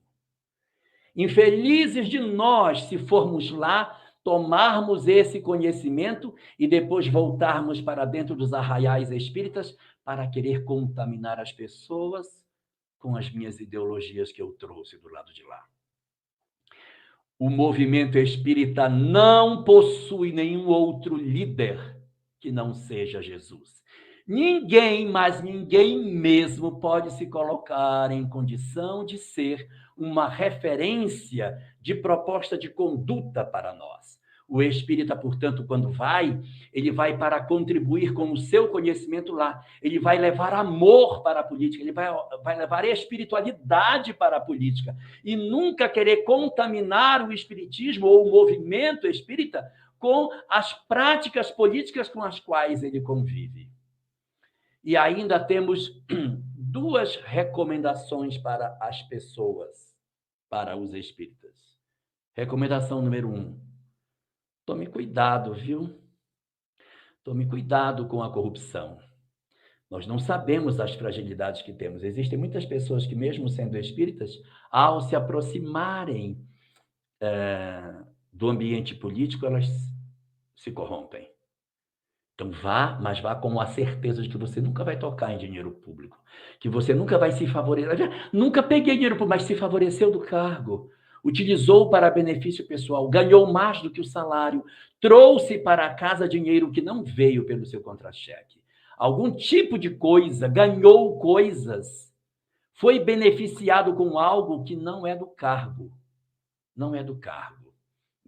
Infelizes de nós se formos lá, tomarmos esse conhecimento e depois voltarmos para dentro dos arraiais espíritas para querer contaminar as pessoas com as minhas ideologias que eu trouxe do lado de lá. O movimento espírita não possui nenhum outro líder que não seja Jesus. Ninguém, mas ninguém mesmo, pode se colocar em condição de ser uma referência de proposta de conduta para nós. O espírita, portanto, quando vai, ele vai para contribuir com o seu conhecimento lá. Ele vai levar amor para a política, ele vai levar espiritualidade para a política. E nunca querer contaminar o espiritismo ou o movimento espírita com as práticas políticas com as quais ele convive. E ainda temos duas recomendações para as pessoas, para os espíritas. Recomendação número 1. Tome cuidado, viu? Tome cuidado com a corrupção. Nós não sabemos as fragilidades que temos. Existem muitas pessoas que, mesmo sendo espíritas, ao se aproximarem do ambiente político, elas se corrompem. Então mas vá com a certeza de que você nunca vai tocar em dinheiro público, que você nunca vai se favorecer. Nunca peguei dinheiro público, mas se favoreceu do cargo, utilizou para benefício pessoal, ganhou mais do que o salário, trouxe para casa dinheiro que não veio pelo seu contra-cheque. Algum tipo de coisa, ganhou coisas, foi beneficiado com algo que não é do cargo. Não é do cargo.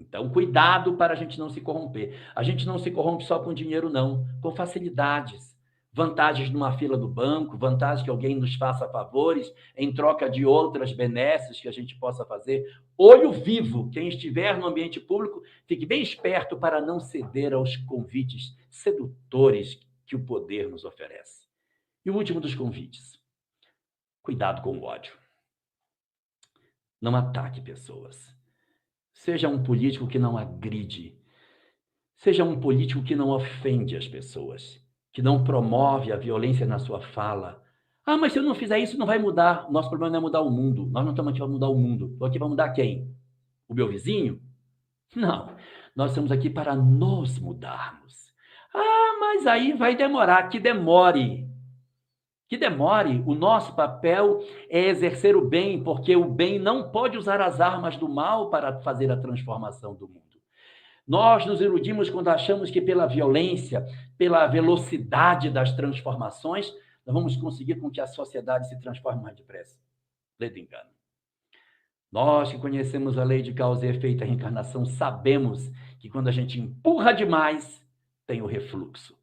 Então, cuidado para a gente não se corromper. A gente não se corrompe só com dinheiro, não, com facilidades. Vantagens numa fila do banco, vantagens que alguém nos faça favores em troca de outras benesses que a gente possa fazer. Olho vivo, quem estiver no ambiente público, fique bem esperto para não ceder aos convites sedutores que o poder nos oferece. E o último dos convites, cuidado com o ódio. Não ataque pessoas. Seja um político que não agride. Seja um político que não ofende as pessoas, que não promove a violência na sua fala. Ah, mas se eu não fizer isso, não vai mudar. Nosso problema não é mudar o mundo. Nós não estamos aqui para mudar o mundo. Estou aqui para mudar quem? O meu vizinho? Não. Nós estamos aqui para nos mudarmos. Ah, mas aí vai demorar. Que demore. Que demore. O nosso papel é exercer o bem, porque o bem não pode usar as armas do mal para fazer a transformação do mundo. Nós nos iludimos quando achamos que pela violência, pela velocidade das transformações, nós vamos conseguir com que a sociedade se transforme mais depressa. Lê do engano. Nós que conhecemos a lei de causa e efeito, a reencarnação, sabemos que quando a gente empurra demais, tem o refluxo.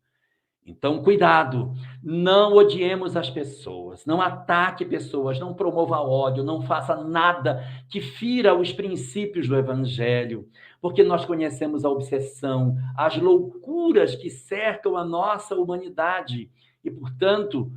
Então, cuidado, não odiemos as pessoas, não ataque pessoas, não promova ódio, não faça nada que fira os princípios do Evangelho, porque nós conhecemos a obsessão, as loucuras que cercam a nossa humanidade e, portanto,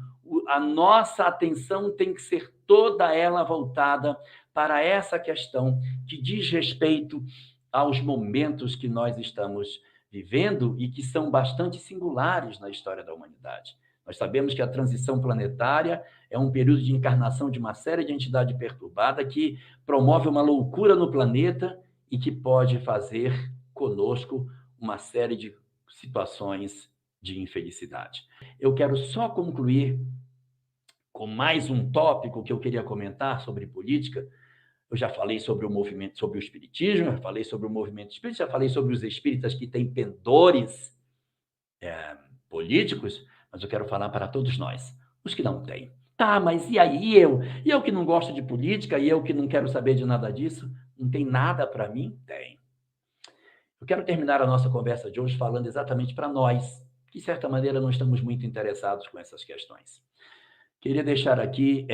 a nossa atenção tem que ser toda ela voltada para essa questão que diz respeito aos momentos que nós estamos vivendo e que são bastante singulares na história da humanidade. Nós sabemos que a transição planetária é um período de encarnação de uma série de entidades perturbadas que promove uma loucura no planeta e que pode fazer conosco uma série de situações de infelicidade. Eu quero só concluir com mais um tópico que eu queria comentar sobre política. Eu já falei sobre o movimento, sobre o espiritismo, já falei sobre o movimento espírita, já falei sobre os espíritas que têm pendores políticos, mas eu quero falar para todos nós, os que não têm. Tá, mas e aí eu? E eu que não gosto de política, e eu que não quero saber de nada disso? Não tem nada para mim? Tem. Eu quero terminar a nossa conversa de hoje falando exatamente para nós, que de certa maneira não estamos muito interessados com essas questões. Queria deixar aqui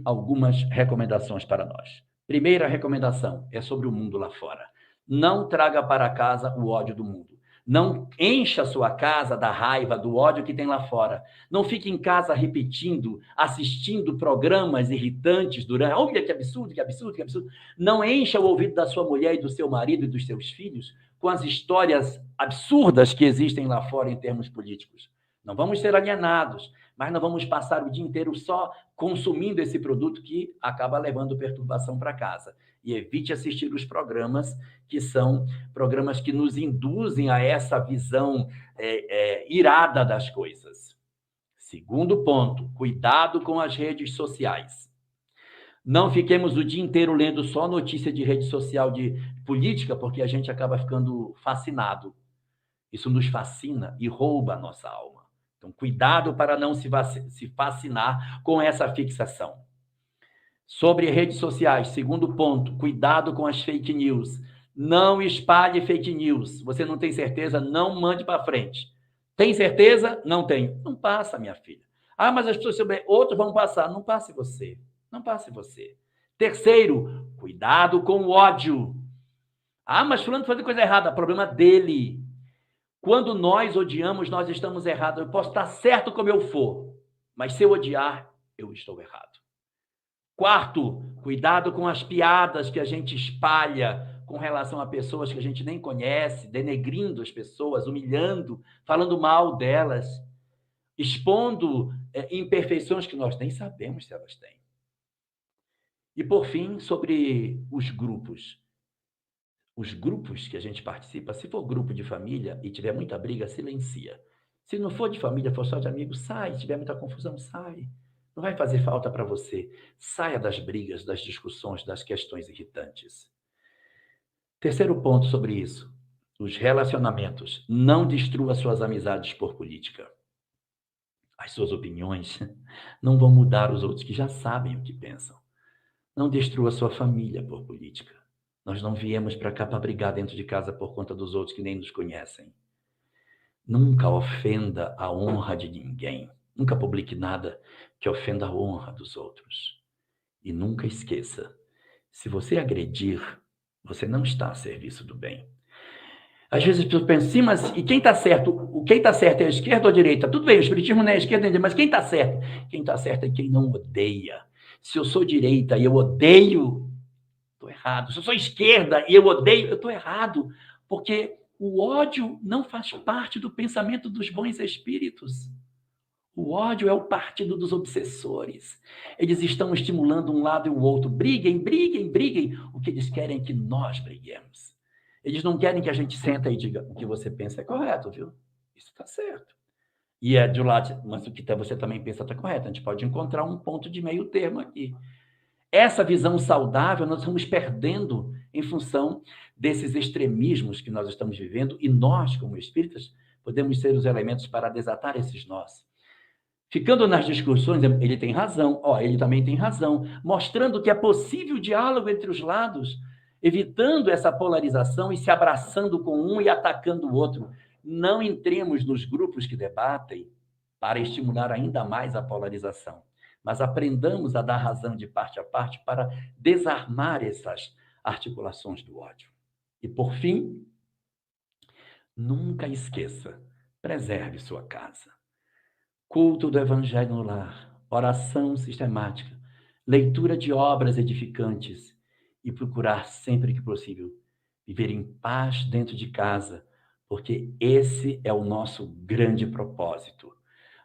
algumas recomendações para nós. Primeira recomendação é sobre o mundo lá fora. Não traga para casa o ódio do mundo. Não encha a sua casa da raiva, do ódio que tem lá fora. Não fique em casa repetindo, assistindo programas irritantes durante. Olha que absurdo, que absurdo, que absurdo. Não encha o ouvido da sua mulher e do seu marido e dos seus filhos com as histórias absurdas que existem lá fora em termos políticos. Não vamos ser alienados, mas não vamos passar o dia inteiro só consumindo esse produto que acaba levando perturbação para casa. E evite assistir os programas que são programas que nos induzem a essa visão irada das coisas. Segundo ponto, cuidado com as redes sociais. Não fiquemos o dia inteiro lendo só notícia de rede social de política, porque a gente acaba ficando fascinado. Isso nos fascina e rouba a nossa alma. Então, cuidado para não se fascinar com essa fixação. Sobre redes sociais, segundo ponto, cuidado com as fake news. Não espalhe fake news. Você não tem certeza, não mande para frente. Tem certeza? Não tenho. Não passa, minha filha. Ah, mas as pessoas sobre outros vão passar. Não passe você. Não passe você. Terceiro, cuidado com o ódio. Ah, mas fulano faz coisa errada. Problema dele. Quando nós odiamos, nós estamos errados. Eu posso estar certo como eu for, mas se eu odiar, eu estou errado. Quarto, cuidado com as piadas que a gente espalha com relação a pessoas que a gente nem conhece, denegrindo as pessoas, humilhando, falando mal delas, expondo imperfeições que nós nem sabemos se elas têm. E, por fim, sobre os grupos. Os grupos que a gente participa, se for grupo de família e tiver muita briga, silencia. Se não for de família, for só de amigos, sai. Se tiver muita confusão, sai. Não vai fazer falta para você. Saia das brigas, das discussões, das questões irritantes. Terceiro ponto sobre isso. Os relacionamentos. Não destrua suas amizades por política. As suas opiniões não vão mudar os outros que já sabem o que pensam. Não destrua sua família por política. Nós não viemos para cá para brigar dentro de casa por conta dos outros que nem nos conhecem. Nunca ofenda a honra de ninguém. Nunca publique nada que ofenda a honra dos outros. E nunca esqueça, se você agredir, você não está a serviço do bem. Às vezes as pessoas pensam, sim, mas e quem está certo? Quem está certo é a esquerda ou a direita? Tudo bem, o espiritismo não é a esquerda nem a direita, mas quem está certo? Quem está certo é quem não odeia. Se eu sou direita e eu odeio, estou errado. Se eu sou esquerda e eu odeio, eu estou errado. Porque o ódio não faz parte do pensamento dos bons espíritos. O ódio é o partido dos obsessores. Eles estão estimulando um lado e o outro. Briguem, briguem, briguem. O que eles querem é que nós briguemos. Eles não querem que a gente senta e diga o que você pensa é correto, viu? Isso está certo. E é de um lado, mas o que você também pensa está correto. A gente pode encontrar um ponto de meio termo aqui. Essa visão saudável nós estamos perdendo em função desses extremismos que nós estamos vivendo e nós, como espíritas, podemos ser os elementos para desatar esses nós. Ficando nas discussões, ele tem razão, ele também tem razão, mostrando que é possível diálogo entre os lados, evitando essa polarização e se abraçando com um e atacando o outro. Não entremos nos grupos que debatem para estimular ainda mais a polarização, mas aprendamos a dar razão de parte a parte para desarmar essas articulações do ódio. E, por fim, nunca esqueça, preserve sua casa. Culto do Evangelho no lar, oração sistemática, leitura de obras edificantes e procurar, sempre que possível, viver em paz dentro de casa, porque esse é o nosso grande propósito.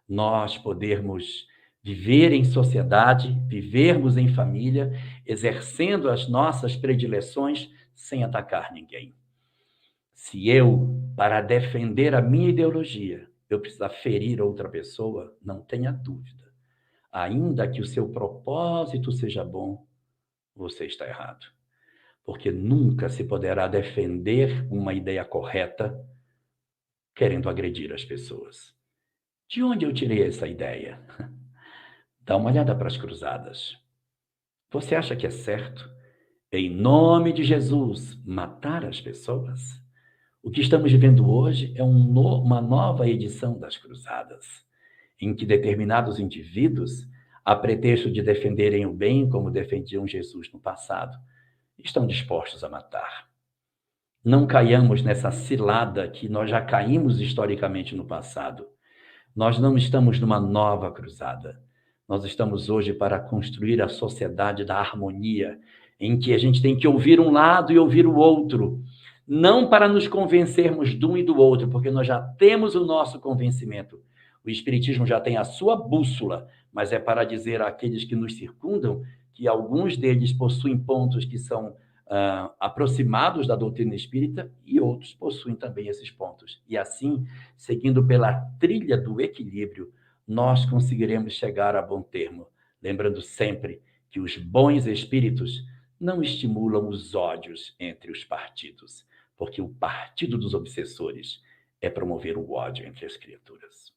Nós podermos viver em sociedade, vivermos em família, exercendo as nossas predileções sem atacar ninguém. Se eu, para defender a minha ideologia, eu precisar ferir outra pessoa, não tenha dúvida. Ainda que o seu propósito seja bom, você está errado. Porque nunca se poderá defender uma ideia correta querendo agredir as pessoas. De onde eu tirei essa ideia? Dá uma olhada para as cruzadas. Você acha que é certo? em nome de Jesus, matar as pessoas? O que estamos vivendo hoje é uma nova edição das cruzadas, em que determinados indivíduos, a pretexto de defenderem o bem, como defendiam Jesus no passado, estão dispostos a matar. Não caiamos nessa cilada que nós já caímos historicamente no passado. Nós não estamos numa nova cruzada. Nós estamos hoje para construir a sociedade da harmonia, em que a gente tem que ouvir um lado e ouvir o outro, não para nos convencermos de um e do outro, porque nós já temos o nosso convencimento. O Espiritismo já tem a sua bússola, mas é para dizer àqueles que nos circundam que alguns deles possuem pontos que são aproximados da doutrina espírita e outros possuem também esses pontos. E assim, seguindo pela trilha do equilíbrio, nós conseguiremos chegar a bom termo, lembrando sempre que os bons espíritos não estimulam os ódios entre os partidos, porque o partido dos obsessores é promover o ódio entre as criaturas.